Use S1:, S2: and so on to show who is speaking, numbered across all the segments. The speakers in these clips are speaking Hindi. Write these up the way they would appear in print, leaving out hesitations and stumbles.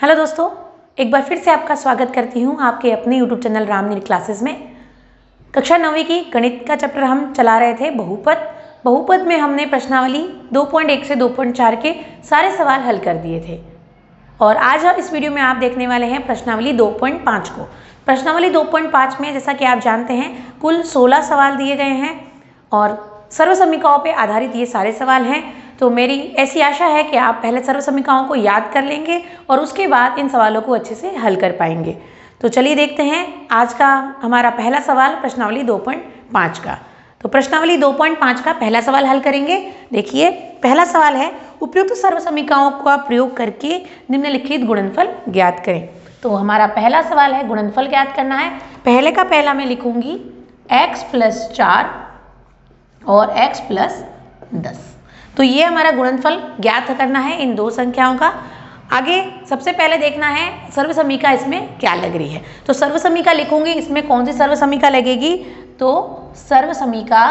S1: हेलो दोस्तों, एक बार फिर से आपका स्वागत करती हूँ आपके अपने यूट्यूब चैनल रामनील क्लासेस में। कक्षा 9वीं की गणित का चैप्टर हम चला रहे थे बहुपद में हमने प्रश्नावली 2.1 से 2.4 के सारे सवाल हल कर दिए थे और आज हम इस वीडियो में आप देखने वाले हैं प्रश्नावली 2.5 को। प्रश्नावली 2.5 में जैसा कि आप जानते हैं कुल 16 सवाल दिए गए हैं और सर्वसमीकाओं पे आधारित ये सारे सवाल हैं। तो मेरी ऐसी आशा है कि आप पहले सर्वसमीकाओं को याद कर लेंगे और उसके बाद इन सवालों को अच्छे से हल कर पाएंगे। तो चलिए देखते हैं आज का हमारा पहला सवाल प्रश्नावली 2.5 का। तो प्रश्नावली 2.5 का पहला सवाल हल करेंगे। देखिए पहला सवाल है, उपयुक्त सर्वसमीकाओं का प्रयोग करके निम्नलिखित गुणनफल ज्ञात करें। तो हमारा पहला सवाल है गुणनफल ज्ञात करना है। पहले का पहला मैं लिखूंगी x + 4 और x + 10। तो ये हमारा गुणनफल ज्ञात करना है इन दो संख्याओं का। आगे सबसे पहले देखना है सर्वसमीका इसमें क्या लग रही है। तो सर्वसमीका लिखूंगी, इसमें कौन सी सर्वसमीका लगेगी? तो सर्वसमीका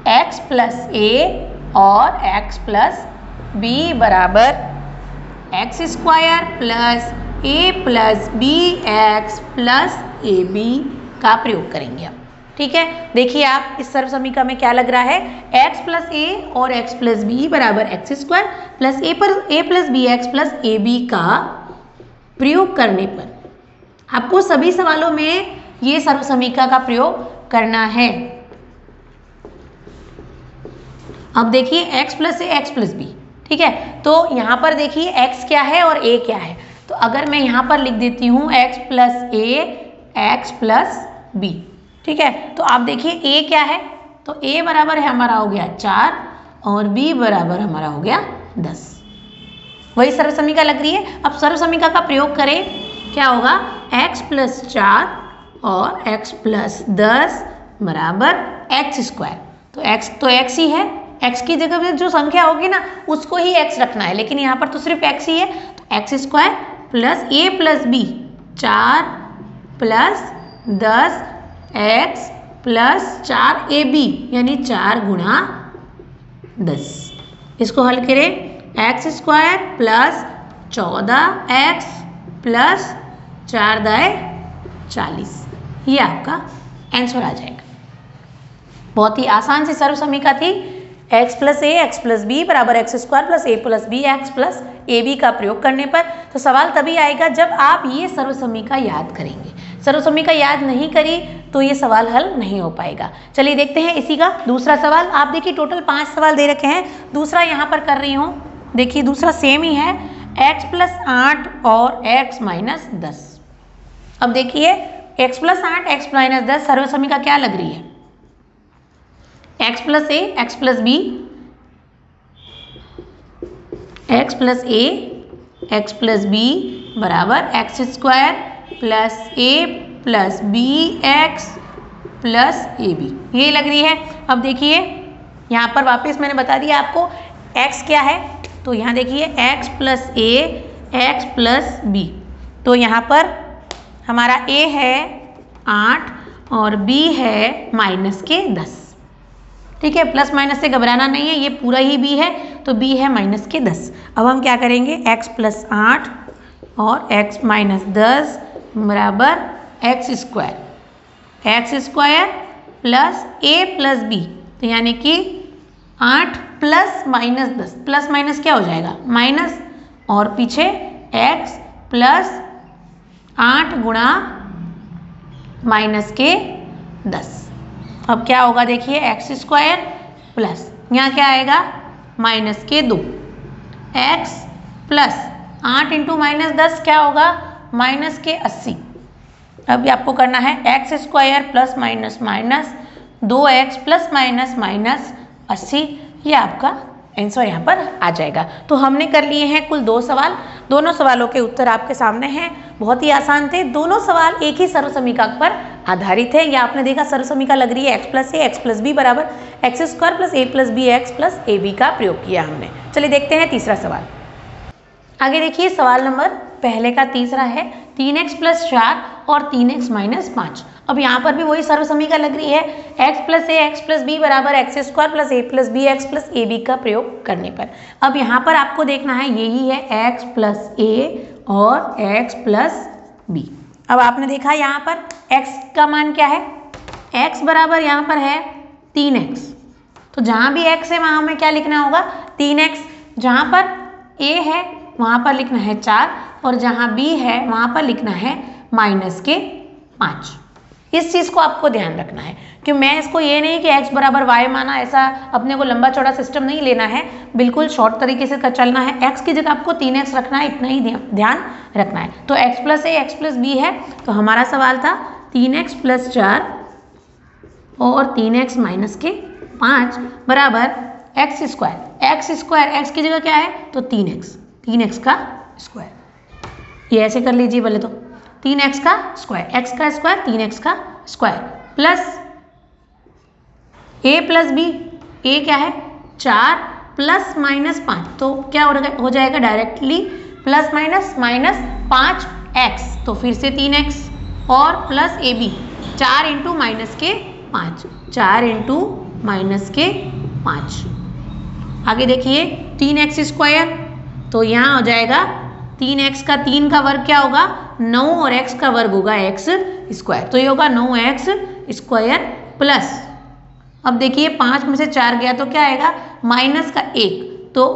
S1: x + a और x + b बराबर x² + a + bx + ab का प्रयोग करेंगे अब। ठीक है, देखिए आप इस सर्वसमीका में क्या लग रहा है, x + a और x + b बराबर x² + a + bx + ab का प्रयोग करने पर आपको सभी सवालों में ये सर्वसमीका का प्रयोग करना है। अब देखिए x + a x + b, ठीक है। तो यहाँ पर देखिए x क्या है और a क्या है। तो अगर मैं यहाँ पर लिख देती हूँ x + a x + b, ठीक है। तो आप देखिए a क्या है, तो a बराबर है हमारा हो गया 4 और b बराबर हमारा हो गया 10। वही सर्वसमीका लग रही है। अब सर्वसमीका का प्रयोग करें, क्या होगा, x + 4 और x + 10 बराबर x²। तो x ही है, x की जगह पे जो संख्या होगी ना उसको ही x रखना है, लेकिन यहाँ पर तो सिर्फ x ही है। तो x² + a + b 4 + 10 x + 4ab यानी 4 × 10। इसको हल करें, x² + 14x + 4 × 40, ये आपका आंसर आ जाएगा। बहुत ही आसान सी सर्वसमीका थी। x + a x + b बराबर x² + a + bx + ab का प्रयोग करने पर तो सवाल तभी आएगा जब आप ये सर्वसमीका याद करेंगे। सर्वसमीका याद नहीं करी तो ये सवाल हल नहीं हो पाएगा। चलिए देखते हैं इसी का दूसरा सवाल। आप देखिए टोटल 5 सवाल दे रखे हैं, दूसरा यहाँ पर कर रही हूँ। देखिए दूसरा सेम ही है, x + 8 और x - 10। अब देखिए x + 8 x - 10 सर्वसमीका क्या लग रही है, x + a x + b x + a x + b बराबर x² + a + bx + ab, ये लग रही है। अब देखिए यहाँ पर वापस मैंने बता दिया आपको x क्या है। तो यहाँ देखिए x + a x + b। तो यहाँ पर हमारा a है 8 और b है -10। ठीक है, प्लस माइनस से घबराना नहीं है, ये पूरा ही b है तो b है -10। अब हम क्या करेंगे, x + 8 और x - 10 बराबर x² + a + b। तो यानी कि 8 + -10 प्लस माइनस क्या हो जाएगा, माइनस, और पीछे x + 8 × -10। अब क्या होगा देखिए x² प्लस यहाँ क्या आएगा -2 x + 8 × -10 क्या होगा -80। अब आपको करना है x² ± 2x ± -80, ये आपका आंसर यहाँ पर आ जाएगा। तो हमने कर लिए हैं कुल 2 सवाल, दोनों सवालों के उत्तर आपके सामने हैं। बहुत ही आसान थे, दोनों सवाल एक ही सर्वसमीका पर आधारित है। या आपने देखा सर्वसमीका लग रही है x + a x + b बराबर x² + a + bx + ab का प्रयोग किया हमने। चलिए देखते हैं तीसरा सवाल। आगे देखिए सवाल नंबर पहले का तीसरा है 3x + 4 और 3x - 5। अब यहाँ पर भी वही सर्व समीकरण लग रही है, x plus a x plus b बराबर x square plus a plus b x plus a b का प्रयोग करने पर। अब यहाँ पर आपको देखना है यही है x प्लस ए और x प्लस बी। अब आपने देखा यहाँ पर x का मान क्या है, x बराबर यहाँ पर है 3x, तो जहाँ भी x है वहाँ हमें क्या लिखना होगा 3x, जहाँ पर a है वहाँ पर लिखना है 4 और जहाँ b है वहाँ पर लिखना है -5। इस चीज़ को आपको ध्यान रखना है कि मैं इसको ये नहीं कि x बराबर y माना, ऐसा अपने को लंबा चौड़ा सिस्टम नहीं लेना है, बिल्कुल शॉर्ट तरीके से चलना है। x की जगह आपको 3x रखना है, इतना ही ध्यान रखना है। तो x plus a x plus B है, तो हमारा सवाल था 3x प्लस 4 और 3x माइनस के 5 बराबर एक्स स्क्वायर, x की जगह क्या है तो 3x का स्क्वायर। ये ऐसे कर लीजिए पहले तो 3x का स्क्वायर, x का स्क्वायर 3x का square plus a plus b, a क्या है 4 प्लस -5, तो क्या हो जाएगा डायरेक्टली प्लस माइनस -5x, तो फिर से 3x और plus a b 4 into minus के 5, 4 इंटू माइनस के 5। आगे देखिए 3x स्क्वायर, तो यहाँ हो जाएगा 3x का 3 का वर्ग क्या होगा 9 और x का वर्ग होगा x स्क्वायर, तो ये होगा 9x स्क्वायर प्लस, अब देखिए 5 में से 4 गया तो क्या आएगा माइनस का 1, तो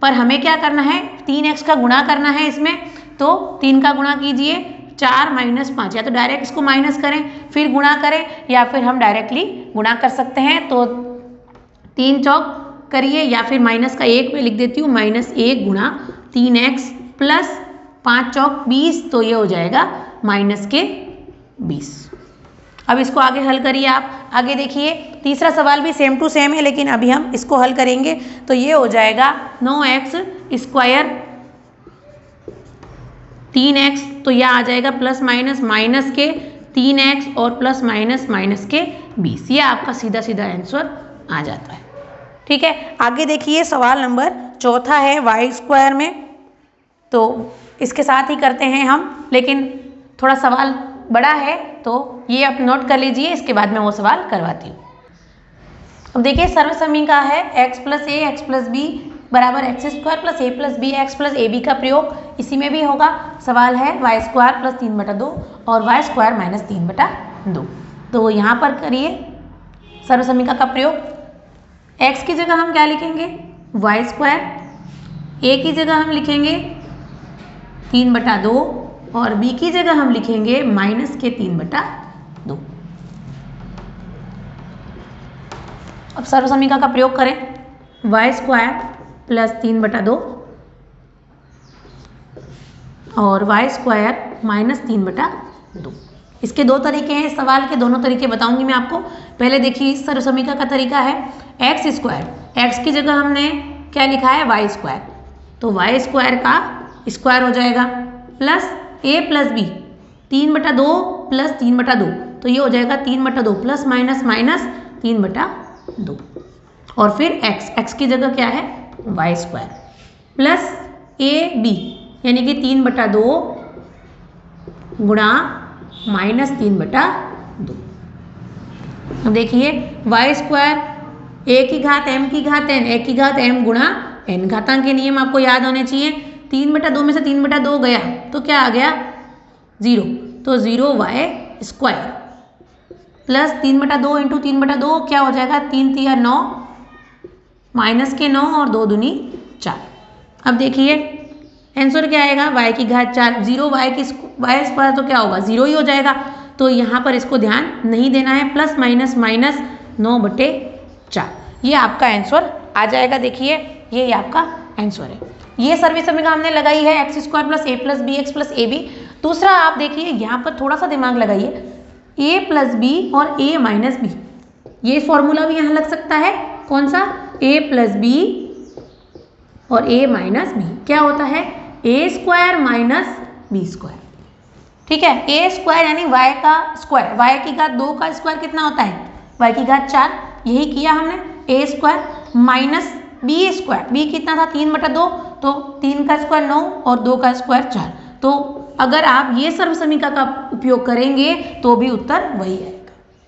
S1: पर हमें क्या करना है 3x का गुणा करना है इसमें, तो 3 का गुणा कीजिए 4 माइनस 5, या तो डायरेक्ट इसको माइनस करें फिर गुणा करें या फिर हम डायरेक्टली गुणा कर सकते हैं। तो 3 चौक करिए या फिर माइनस का 1 में लिख देती हूँ, -1 गुणा 3x प्लस 5 चौक 20, तो ये हो जाएगा -20। अब इसको आगे हल करिए आप। आगे देखिए तीसरा सवाल भी सेम टू सेम है, लेकिन अभी हम इसको हल करेंगे, तो ये हो जाएगा 9x स्क्वायर 3x, तो यह आ जाएगा प्लस माइनस के 3x और प्लस माइनस के 20, ये आपका सीधा सीधा आंसर आ जाता है। ठीक है, आगे देखिए सवाल नंबर चौथा है y स्क्वायर में, तो इसके साथ ही करते हैं हम, लेकिन थोड़ा सवाल बड़ा है तो ये आप नोट कर लीजिए, इसके बाद मैं वो सवाल करवाती हूँ। अब देखिए सर्व समीकरण है x plus a x plus b बराबर x square plus a plus b x plus a b का प्रयोग इसी में भी होगा। सवाल है y स्क्वायर प्लस 3/2 और y स्क्वायर माइनस 3/2, तो यहाँ पर करिए सर्व समीकरण का प्रयोग। x की जगह हम क्या लिखेंगे y स्क्वायर, a की जगह हम लिखेंगे 3/2 और b की जगह हम लिखेंगे माइनस के 3/2। अब सर्व समीकरण का प्रयोग करें, y स्क्वायर प्लस 3/2 और y स्क्वायर माइनस 3/2। इसके दो तरीके हैं, सवाल के दोनों तरीके बताऊंगी मैं आपको। पहले देखिए इस सर्व समीकरण का तरीका है एक्स स्क्वायर, एक्स की जगह हमने क्या लिखा है y स्क्वायर, तो y स्क्वायर का स्क्वायर हो जाएगा plus a plus b 3/2 plus 3/2, तो ये हो जाएगा 3/2 प्लस माइनस 3/2 और फिर x की जगह क्या है y square plus a b यानी कि 3/2 गुणा माइनस 3/2। अब देखिए y स्क्वायर a की घात m की घात n, a की घात m गुणा n, घातांक के नियम आपको याद होने चाहिए। 3/2 में से 3/2 गया तो क्या आ गया 0, तो 0y स्क्वायर प्लस 3/2 इंटू 3/2 क्या हो जाएगा 3 3 9 माइनस के 9 और 2 दूनी 4। अब देखिए आंसर क्या आएगा y की घात 4, 0y स्क्वायर तो क्या होगा 0 ही हो जाएगा, तो यहाँ पर इसको ध्यान नहीं देना है, प्लस माइनस 9/4, ये आपका आंसर आ जाएगा। देखिए ये आपका आंसर है। ये सर्व समीकरण हमने लगाई है x square plus a plus b x plus a b. दूसरा आप देखिए यहाँ पर थोड़ा सा दिमाग लगाइए, a प्लस बी और a माइनस बी, ये फॉर्मूला भी यहाँ लग सकता है, कौन सा a प्लस बी और a माइनस बी क्या होता है a square minus b square. ठीक है, a स्क्वायर यानी y का स्क्वायर, y की घात 2 का स्क्वायर कितना होता है y की घात 4, यही किया हमने, a square minus b square, b कितना था 3/2, तो 3 का स्क्वायर 9 और 2 का स्क्वायर 4, तो अगर आप ये सर्वसमीका का उपयोग करेंगे तो भी उत्तर वही आएगा।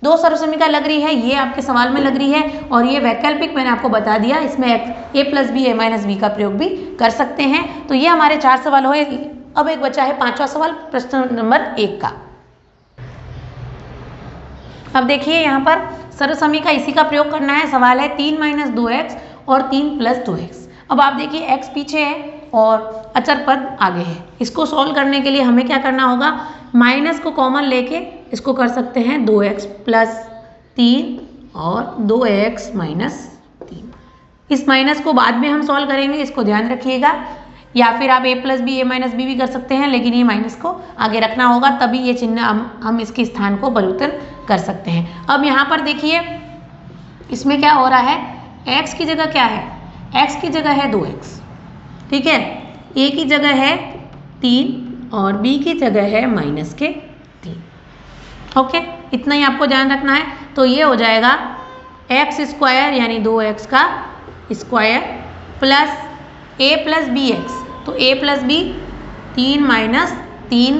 S1: दो सर्वसमीका लग रही है, ये आपके सवाल में लग रही है और ये वैकल्पिक मैंने आपको बता दिया, इसमें a plus b a minus b का प्रयोग भी कर सकते हैं। तो ये हमारे 4 सवाल हुए। अब एक बचा है 5वां सवाल प्रश्न नंबर 1 का। अब देखिए यहाँ पर सर्वसमीका इसी का प्रयोग करना है। सवाल है 3 माइनस 2x और 3 प्लस 2x। अब आप देखिए x पीछे है और अचर पद आगे है। इसको सॉल्व करने के लिए हमें क्या करना होगा, माइनस को कॉमन लेके इसको कर सकते हैं 2x प्लस 3 और 2x माइनस 3। इस माइनस को बाद में हम सॉल्व करेंगे, इसको ध्यान रखिएगा। या फिर आप a plus b a minus b भी कर सकते हैं, लेकिन ये माइनस को आगे रखना होगा, तभी ये चिन्ह हम इसके स्थान को परिवर्तन कर सकते हैं। अब यहाँ पर देखिए इसमें क्या हो रहा है, x की जगह क्या है, x की जगह है 2x, ठीक है, a की जगह है 3 और b की जगह है माइनस के 3। ओके, इतना ही आपको ध्यान रखना है। तो ये हो जाएगा x स्क्वायर यानी 2x का square plus a plus b x. तो a plus b 3 minus 3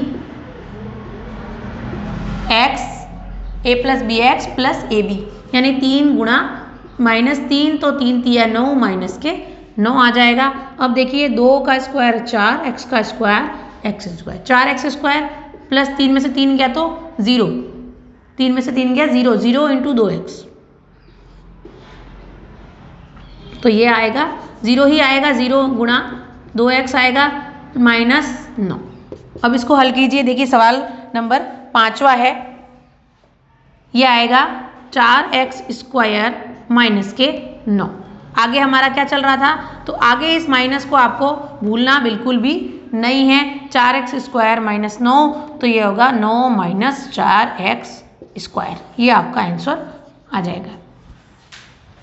S1: x a plus b x plus a b यानी 3 गुणा माइनस 3, तो 3 तिया 9 माइनस के 9 आ जाएगा। अब देखिए 2 का स्क्वायर 4, x का square x square 4x square plus 3 में से 3 गया तो 0, 3 में से 3 गया 0, 0 इंटू 2x, तो ये आएगा 0 ही आएगा, 0 गुणा 2x आएगा माइनस 9। अब इसको हल कीजिए। देखिए सवाल नंबर 5वां है, ये आएगा 4x स्क्वायर माइनस के 9। आगे हमारा क्या चल रहा था, तो आगे इस माइनस को आपको भूलना बिल्कुल भी नहीं है। 4x स्क्वायर माइनस 9, तो ये होगा 9 माइनस 4x स्क्वायर, ये आपका आंसर आ जाएगा।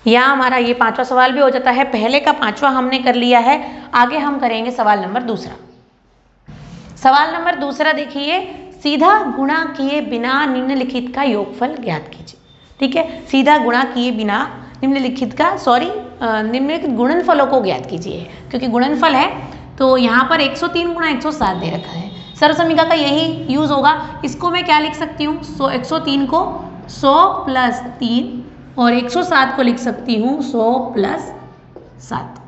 S1: यहाँ हमारा ये 5वां सवाल भी हो जाता है। पहले का 5वां हमने कर लिया है। आगे हम करेंगे सवाल नंबर 2। सवाल नंबर 2 देखिए, सीधा गुणा किए बिना निम्नलिखित का योगफल ज्ञात कीजिए। ठीक है, सीधा गुणा किए बिना निम्नलिखित का निम्नलिखित गुणनफलों को ज्ञात कीजिए, क्योंकि गुणनफल है तो यहाँ पर 103 गुणा 107 दे रखा है। सर्वसमीका का यही यूज होगा। इसको मैं क्या लिख सकती हूँ, 103 को 100 प्लस 3 और 107 को लिख सकती हूँ 100 प्लस 7।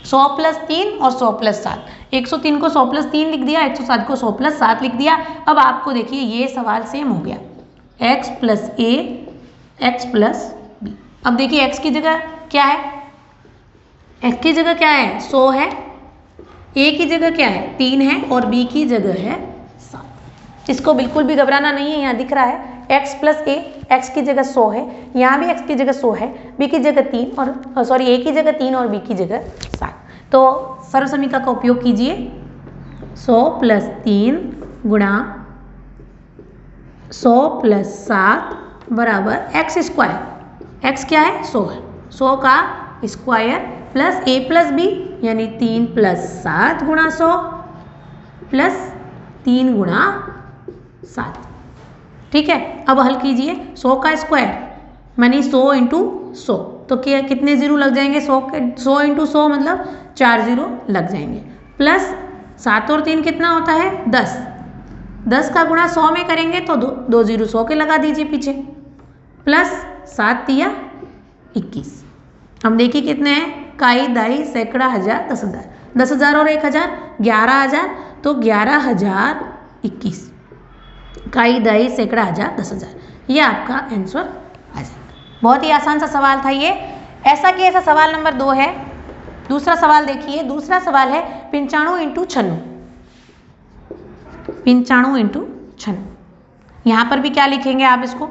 S1: 100 प्लस 3 और 100 प्लस 7। 103 को 100 प्लस 3 लिख दिया, 107 को 100 प्लस 7 लिख दिया। अब आपको देखिए ये सवाल सेम हो गया, x plus a x plus b। अब देखिए x की जगह क्या है, x की जगह क्या है 100 है, a की जगह क्या है 3 है और b की जगह है 7। इसको बिल्कुल भी घबराना नहीं है, यहाँ दिख रहा है x प्लस a, x की जगह 100 है, यहाँ भी x की जगह 100 है, b की जगह 3 और a की जगह 3 और b की जगह 7। तो सर्वसमीका का उपयोग कीजिए, 100 प्लस 3 गुणा 100 प्लस 7 बराबर x स्क्वायर। x क्या है 100 है, 100 का square plus a plus b यानी 3 प्लस 7 गुणा 100 प्लस 3 गुणा 7। ठीक है, अब हल कीजिए। 100 का स्क्वायर मानी 100 इंटू 100, तो क्या कितने जीरो लग जाएंगे, 100 इंटू 100 मतलब 4 जीरो लग जाएंगे। प्लस 7 और 3 कितना होता है 10, 10 का गुणा 100 में करेंगे तो 2 जीरो 100 के लगा दीजिए पीछे, प्लस 7 तिया 21। हम देखिए कितने हैं, काई दाई सैकड़ा हजार 10,000, 10,000 और 1,000 11,000, तो 11,021। काई दाई सैकड़ा हजार 10,000, ये आपका आंसर आ जाएगा। बहुत ही आसान सा सवाल था ये। ऐसा कि ऐसा सवाल नंबर 2 है। दूसरा सवाल देखिए, दूसरा सवाल है 95 इंटू 96। 95 इंटू 96, यहाँ पर भी क्या लिखेंगे आप इसको,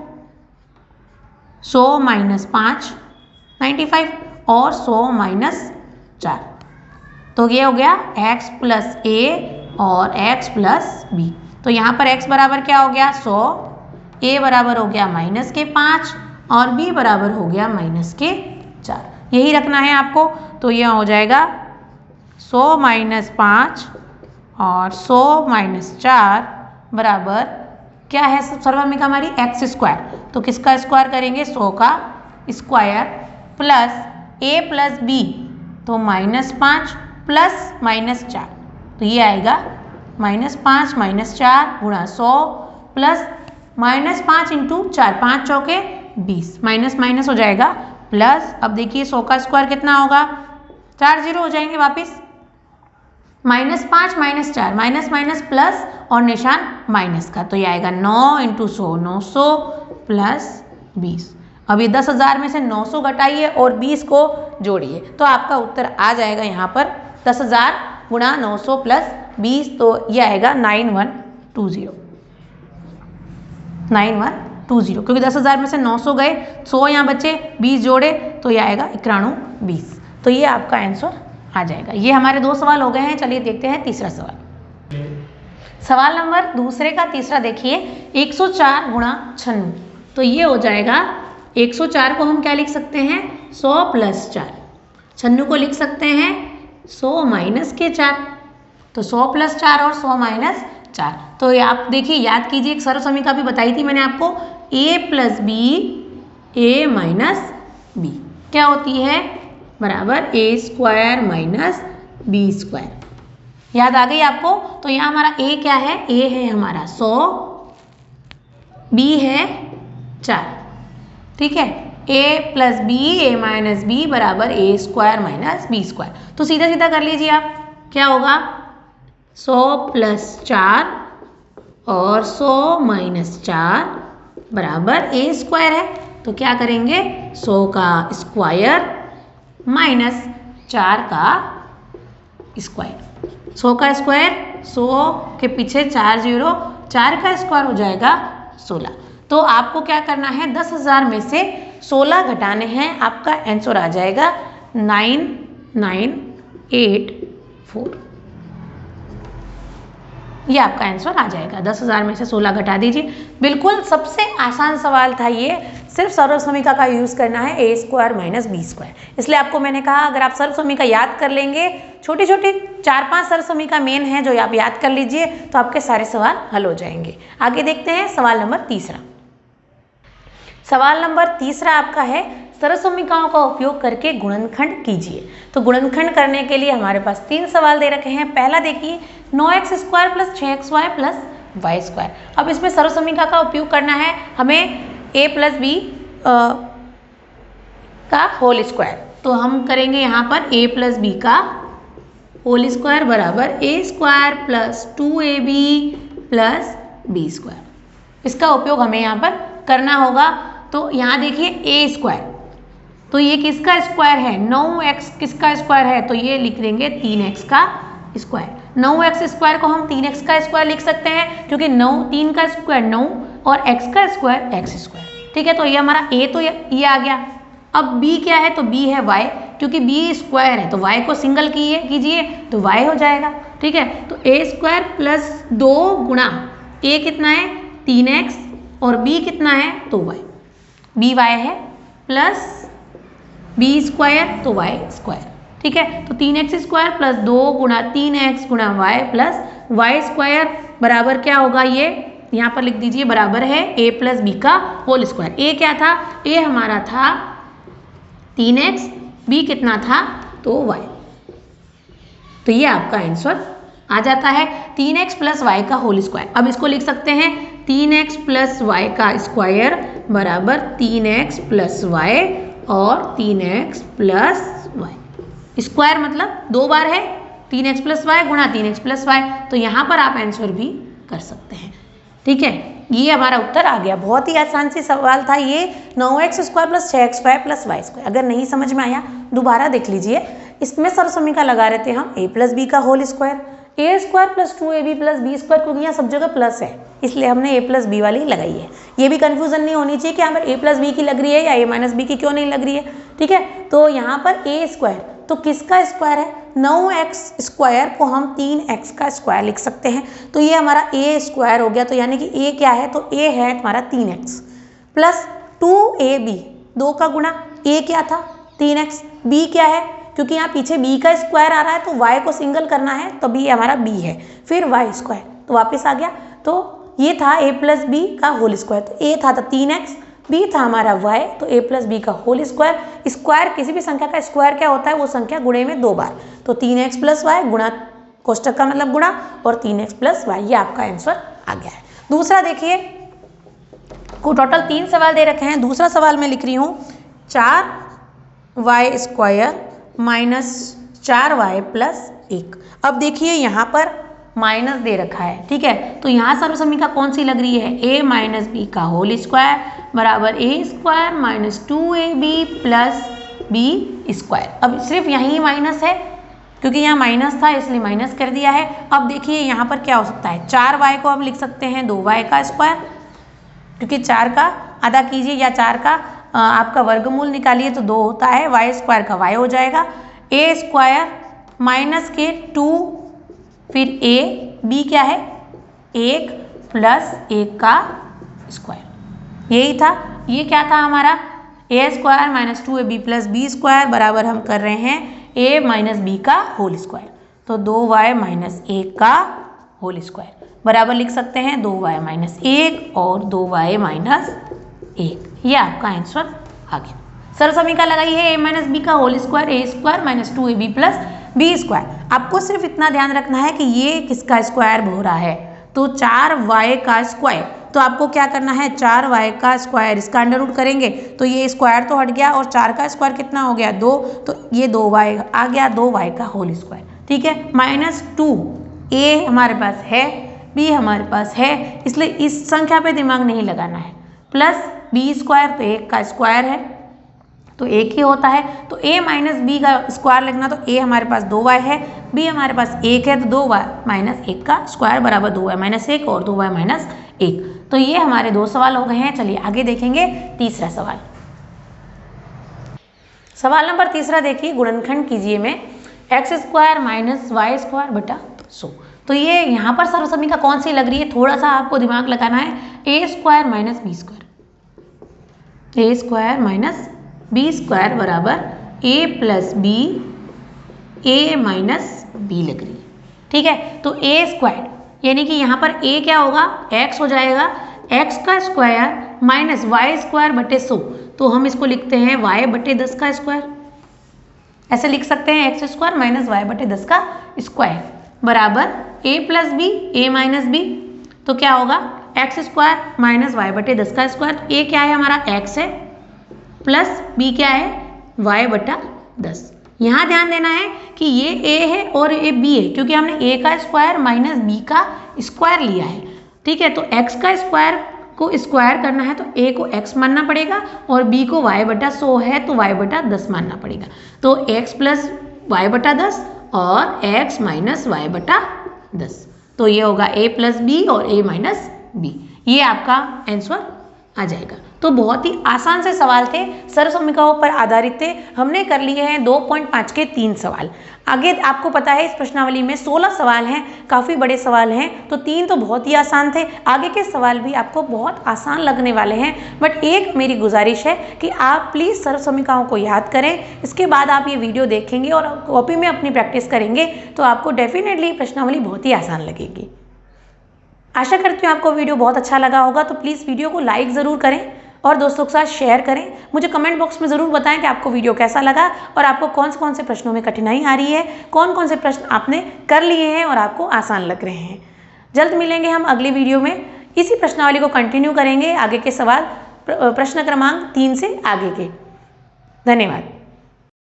S1: 100 माइनस 5 95 और 100 माइनस 4, तो ये हो गया x प्लस a और x प्लस b। तो यहाँ पर x बराबर क्या हो गया 100, a बराबर हो गया माइनस के 5 और b बराबर हो गया माइनस के 4। यही रखना है आपको। तो यह हो जाएगा 100 माइनस 5 और 100 माइनस 4 बराबर क्या है सर्वसमीका हमारी x स्क्वायर। तो किसका स्क्वायर करेंगे 100 का square plus a plus b, तो माइनस 5 प्लस माइनस 4, तो ये आएगा -5 -4 गुणा 100 प्लस -5 इंटू 4, 5 चौके 20, माइनस माइनस हो जाएगा प्लस। अब देखिए 100 का स्क्वायर कितना होगा, 4 जीरो हो जाएंगे वापिस, -5 -4 माइनस माइनस प्लस और निशान माइनस का, तो ये आएगा 9 इंटू 100 900 प्लस 20। अब ये 10,000 में से 900 घटाइए और 20 को जोड़िए तो आपका उत्तर आ जाएगा यहाँ पर 10,000 गुणा 900 प्लस 20, तो ये आएगा 9120 9120, क्योंकि 10,000 में से 900 गए, 100 यहाँ बचे, 20 जोड़े तो ये आएगा 9120, तो ये आपका आंसर आ जाएगा। ये हमारे 2 सवाल हो गए हैं। चलिए देखते हैं तीसरा सवाल। सवाल नंबर दूसरे का तीसरा देखिए, 104 गुणा 96, तो ये हो जाएगा 104 को हम क्या लिख सकते हैं 100 प्लस 4, 96 को लिख सकते हैं 100 माइनस के 4, तो 100 प्लस 4 और 100 माइनस 4, तो ये आप देखिए याद कीजिए, एक सरल समीकरण भी बताई थी मैंने आपको, a plus b a minus b क्या होती है बराबर a square minus b square, याद आ गई आपको। तो यहाँ हमारा a क्या है, a है हमारा 100, b है 4, ठीक है, a plus b a minus b बराबर a square minus b square, तो सीधा सीधा कर लीजिए आप, क्या होगा 100 प्लस 4 और 100 माइनस 4 बराबर a स्क्वायर है, तो क्या करेंगे 100 का स्क्वायर माइनस 4 का स्क्वायर, 100 का स्क्वायर 100 के पीछे 4 जीरो, 4 का स्क्वायर हो जाएगा 16, तो आपको क्या करना है 10,000 में से 16 घटाने हैं, आपका आंसर आ जाएगा 9984, ये आपका आंसर आ जाएगा। 10,000 में से 16 घटा दीजिए, बिल्कुल सबसे आसान सवाल था ये, सिर्फ सरल समीकरण का यूज करना है a square minus b square, इसलिए आपको मैंने कहा अगर आप सरल समीकरण याद कर लेंगे, छोटी छोटी 4-5 सरल समीकरण मेन है जो आप याद कर लीजिए तो आपके सारे सवाल हल हो जाएंगे। आगे देखते हैं सवाल नंबर तीसरा। सवाल नंबर तीसरा आपका है सरल समीकरणों का उपयोग करके गुणनखंड कीजिए। तो गुणनखंड करने के लिए हमारे पास 3 सवाल दे रखे हैं। पहला देखिए 9x square plus 6xy plus y square. अब इसमें सरल समीकरण का उपयोग करना है हमें a प्लस बी का होल स्क्वायर, तो हम करेंगे यहाँ पर a प्लस बी का होल स्क्वायर बराबर a square plus 2ab plus b square, इसका उपयोग हमें यहाँ पर करना होगा। तो यहाँ देखिए a स्क्वायर, तो ये किसका स्क्वायर है 9x किसका स्क्वायर है, तो ये लिख देंगे 3x का स्क्वायर। 9x स्क्वायर को हम 3x का स्क्वायर लिख सकते हैं क्योंकि 3 का स्क्वायर 9 और x का स्क्वायर x स्क्वायर, ठीक है, तो ये हमारा a तो ये आ गया। अब b क्या है, तो b है y, क्योंकि b स्क्वायर है तो y को सिंगल कीजिए तो y हो जाएगा, ठीक है। तो a स्क्वायर प्लस 2 गुणा a कितना है 3x और b कितना है तो y, b y है प्लस b स्क्वायर तो y स्क्वायर, ठीक है। तो 3x स्क्वायर प्लस 2 गुणा 3x गुणा y प्लस y स्क्वायर बराबर क्या होगा, ये यहाँ पर लिख दीजिए बराबर है a प्लस बी का होल स्क्वायर। a क्या था, a हमारा था 3x, b कितना था तो y, तो ये आपका आंसर आ जाता है 3x प्लस वाई का होल स्क्वायर। अब इसको लिख सकते हैं 3x प्लस वाई का स्क्वायर बराबर 3x प्लस वाई और 3x प्लस वाई, स्क्वायर मतलब 2 बार है 3x प्लस वाई गुणा 3x प्लस वाई, तो यहाँ पर आप आंसर भी कर सकते हैं, ठीक है। ये हमारा उत्तर आ गया, बहुत ही आसान सी सवाल था ये, 9x square plus 6xy plus y square. अगर नहीं समझ में आया दोबारा देख लीजिए, इसमें सरल समीकरण लगा रहे थे हम a प्लस बी का whole square, a square plus 2ab plus b square, क्योंकि यहाँ सब जगह प्लस है इसलिए हमने a प्लस बी वाली लगाई है। ये भी कंफ्यूजन नहीं होनी चाहिए कि यहाँ पर a प्लस बी की लग रही है या a माइनस बी की क्यों नहीं लग रही है, ठीक है। तो यहाँ पर a स्क्वायर तो किसका स्क्वायर है, 9x स्क्वायर को हम 3x का स्क्वायर लिख सकते हैं, तो ये हमारा a स्क्वायर हो गया। तो यानी कि a क्या है, तो a है हमारा 3x प्लस 2ab, 2 का गुणा, a क्या था 3x, b क्या है, क्योंकि यहाँ पीछे b का स्क्वायर आ रहा है तो y को सिंगल करना है तो b हमारा b है, फिर y स्क्वायर तो वापस आ गया। तो ये था a प्लस बी का होल स्क्वायर, तो a था 3x, b था हमारा y, तो a प्लस बी का होल स्क्वायर। स्क्वायर किसी भी संख्या का स्क्वायर क्या होता है, वो संख्या गुणे में 2 बार, तो 3x प्लस वाई गुणा कोष्टक का मतलब गुणा, और 3x प्लस वाई, ये आपका आंसर आ गया है। दूसरा देखिए, को टोटल 3 सवाल दे रखे हैं। दूसरा सवाल मैं लिख रही हूँ 4y square minus 4y plus 1। अब देखिए यहाँ पर माइनस दे रखा है, ठीक है, तो यहाँ सर्वसमीका कौन सी लग रही है, a माइनस बी का होल स्क्वायर बराबर a square minus 2ab plus b square. अब सिर्फ यहीं माइनस है, क्योंकि यहाँ माइनस था इसलिए माइनस कर दिया है। अब देखिए यहाँ पर क्या हो सकता है, 4y को हम लिख सकते हैं 2y का स्क्वायर, क्योंकि 4 का आधा कीजिए या 4 का आपका वर्गमूल निकालिए तो 2 होता है, y स्क्वायर का y हो जाएगा, a स्क्वायर माइनस के 2 फिर a, b क्या है 1 प्लस 1 का स्क्वायर, यही था। ये क्या था हमारा a square minus 2ab plus b square बराबर हम कर रहे हैं a माइनस b का होल स्क्वायर, तो 2y माइनस 1 का होल स्क्वायर बराबर लिख सकते हैं 2y माइनस 1 और 2y माइनस 1। ये आपका आंसर आ गया। सर्वसमीका लगाई है a माइनस बी का whole square, a square minus 2ab plus b square. आपको सिर्फ इतना ध्यान रखना है कि ये किसका स्क्वायर हो रहा है, तो 4y का स्क्वायर, तो आपको क्या करना है 4y का स्क्वायर, इसका अंडर रूट करेंगे तो ये स्क्वायर तो हट गया, और 4 का स्क्वायर कितना हो गया 2, तो ये 2y आ गया, 2y का होल स्क्वायर, ठीक है, माइनस 2, a हमारे पास है, b हमारे पास है, इसलिए इस संख्या पे दिमाग नहीं लगाना है, प्लस b स्क्वायर, तो 1 का स्क्वायर है तो 1 ही होता है, तो a माइनस बी का स्क्वायर लिखना, तो a हमारे पास 2y है, b हमारे पास 1 है, तो 2y माइनस 1 का स्क्वायर बराबर 2y माइनस 1 और 2y माइनस 1। तो ये हमारे 2 सवाल हो गए हैं। चलिए आगे देखेंगे तीसरा सवाल। सवाल नंबर तीसरा देखिए, गुणनखंड कीजिए में x square minus y square बटा 100। तो ये यहाँ पर सर्वसमीका कौन सी लग रही है, थोड़ा सा आपको दिमाग लगाना है, a square minus b square, a square minus b square बराबर a plus b, a minus b लग रही है, ठीक है। तो a स्क्वायर यानी कि यहाँ पर a क्या होगा x हो जाएगा, x का स्क्वायर माइनस वाई स्क्वायर बटे 100, तो हम इसको लिखते हैं y बटे 10 का स्क्वायर, ऐसे लिख सकते हैं x स्क्वायर माइनस वाई बटे 10 का स्क्वायर बराबर a plus b, a minus b, तो क्या होगा x स्क्वायर माइनस वाई बटे 10 का स्क्वायर, a क्या है हमारा x है, प्लस b क्या है y बटा 10। यहाँ ध्यान देना है कि ये a है और ये b है, क्योंकि हमने a का स्क्वायर माइनस b का स्क्वायर लिया है, ठीक है। तो x का स्क्वायर को स्क्वायर करना है तो a को x मानना पड़ेगा और b को y बटा 100 है तो y बटा 10 मानना पड़ेगा, तो x प्लस y बटा 10 और x माइनस y बटा 10, तो ये होगा a प्लस b और a माइनस b, ये आपका आंसर आ जाएगा। तो बहुत ही आसान से सवाल थे, सर्वसमीकाओं पर आधारित थे, हमने कर लिए हैं 2.5 के 3 सवाल। आगे आपको पता है इस प्रश्नावली में 16 सवाल हैं, काफ़ी बड़े सवाल हैं, तो 3 तो बहुत ही आसान थे, आगे के सवाल भी आपको बहुत आसान लगने वाले हैं। बट एक मेरी गुजारिश है कि आप प्लीज़ सर्वसमीकाओं को याद करें, इसके बाद आप ये वीडियो देखेंगे और कॉपी में अपनी प्रैक्टिस करेंगे तो आपको डेफिनेटली प्रश्नावली बहुत ही आसान लगेगी। आशा करती हूँ आपको वीडियो बहुत अच्छा लगा होगा, तो प्लीज़ वीडियो को लाइक ज़रूर करें और दोस्तों के साथ शेयर करें। मुझे कमेंट बॉक्स में ज़रूर बताएं कि आपको वीडियो कैसा लगा और आपको कौन से प्रश्नों में कठिनाई आ रही है, कौन से प्रश्न आपने कर लिए हैं और आपको आसान लग रहे हैं। जल्द मिलेंगे हम अगली वीडियो में, इसी प्रश्नावली को कंटिन्यू करेंगे, आगे के सवाल प्रश्न क्रमांक 3 से आगे के। धन्यवाद।